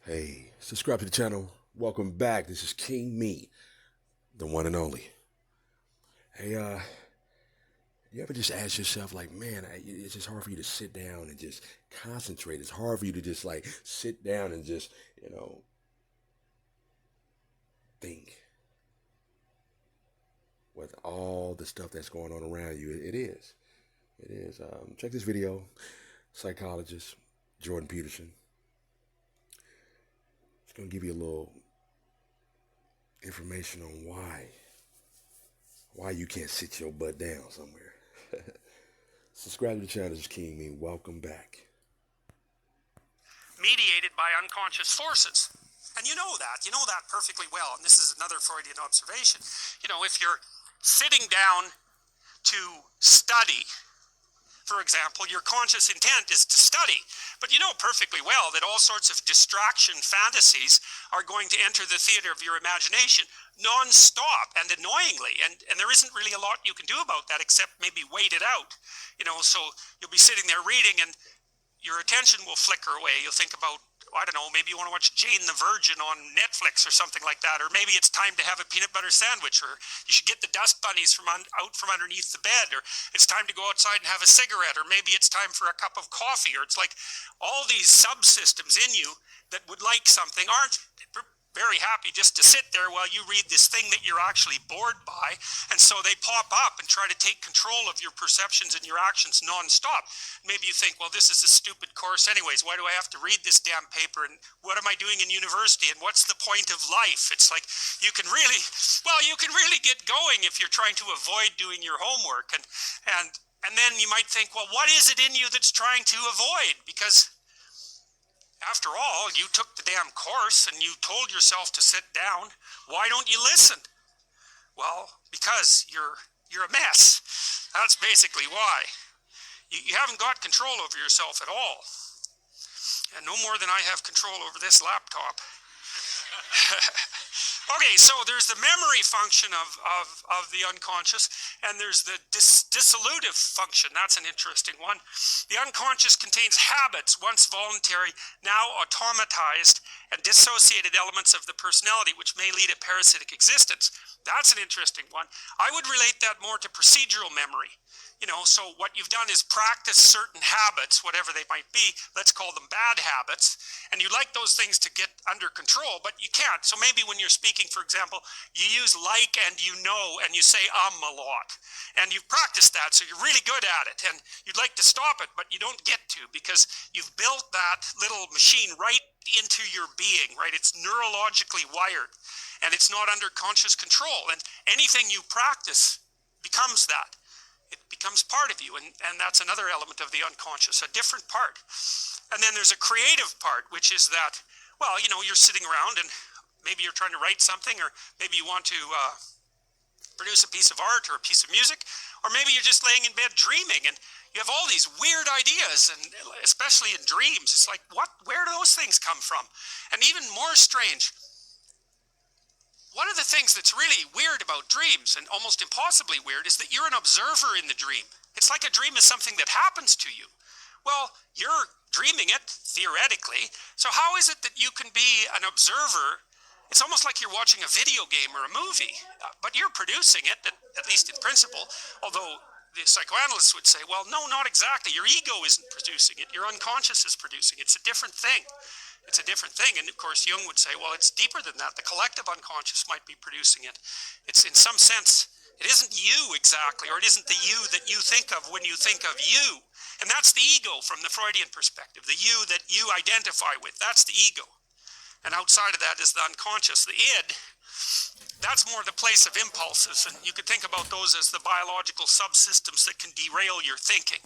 Hey, subscribe to the channel. Welcome back. This is King Me, the one and only. Hey, you ever just ask yourself, like, man, it's just hard for you to sit down and just concentrate. It's hard for you to just like sit down and just, you know, think with all the stuff that's going on around you. It is. It is. Check this video. Psychologist Jordan Peterson. It's gonna give you a little information on why you can't sit your butt down somewhere. Subscribe to the channel. This is King Me. Welcome back. Mediated by unconscious forces. And you know that perfectly well. And this is another Freudian observation. If you're sitting down to study, for example, your conscious intent is to study. But you know perfectly well that all sorts of distraction fantasies are going to enter the theater of your imagination non-stop and annoyingly. And there isn't really a lot you can do about that except maybe wait it out. So you'll be sitting there reading and your attention will flicker away. You'll think about, I don't know, maybe you want to watch Jane the Virgin on Netflix or something like that. Or maybe it's time to have a peanut butter sandwich. Or you should get the dust bunnies out from underneath the bed. Or it's time to go outside and have a cigarette. Or maybe it's time for a cup of coffee. Or it's like all these subsystems in you that would like something aren't very happy just to sit there while you read this thing that you're actually bored by. And so they pop up and try to take control of your perceptions and your actions nonstop. Maybe you think, well, this is a stupid course anyways. Why do I have to read this damn paper? And what am I doing in university? And what's the point of life? It's like you can really get going if you're trying to avoid doing your homework. And then you might think, well, what is it in you that's trying to avoid? Because after all, you took the damn course and you told yourself to sit down. Why don't you listen? Well, because you're a mess. That's basically why. You haven't got control over yourself at all. And no more than I have control over this laptop. Okay, so there's the memory function of the unconscious, and there's the dissolutive function. That's an interesting one. The unconscious contains habits, once voluntary, now automatized, and dissociated elements of the personality, which may lead a parasitic existence. That's an interesting one. I would relate that more to procedural memory. So what you've done is practice certain habits, whatever they might be. Let's call them bad habits. And you like those things to get under control, but you can't. So maybe when you're speaking, for example, you use like and and you say a lot. And you've practiced that, so you're really good at it. And you'd like to stop it, but you don't get to because you've built that little machine right into your being, right? It's neurologically wired, and it's not under conscious control. And anything you practice becomes that. It becomes part of you, and that's another element of the unconscious, a different part. And then there's a creative part, which is that, well, you're sitting around and maybe you're trying to write something, or maybe you want to produce a piece of art or a piece of music, or maybe you're just laying in bed dreaming and you have all these weird ideas, and especially in dreams, it's like, where do those things come from? And even more strange, one of the things that's really weird about dreams, and almost impossibly weird, is that you're an observer in the dream. It's like a dream is something that happens to you. Well, you're dreaming it, theoretically, so how is it that you can be an observer? It's almost like you're watching a video game or a movie, but you're producing it, at least in principle, although the psychoanalysts would say, well, no, not exactly. Your ego isn't producing it. Your unconscious is producing it. It's a different thing. It's a different thing. And of course, Jung would say, well, it's deeper than that. The collective unconscious might be producing it. It's in some sense, it isn't you exactly, or it isn't the you that you think of when you think of you. And that's the ego from the Freudian perspective, the you that you identify with. That's the ego. And outside of that is the unconscious, the id. That's more the place of impulses. And you could think about those as the biological subsystems that can derail your thinking.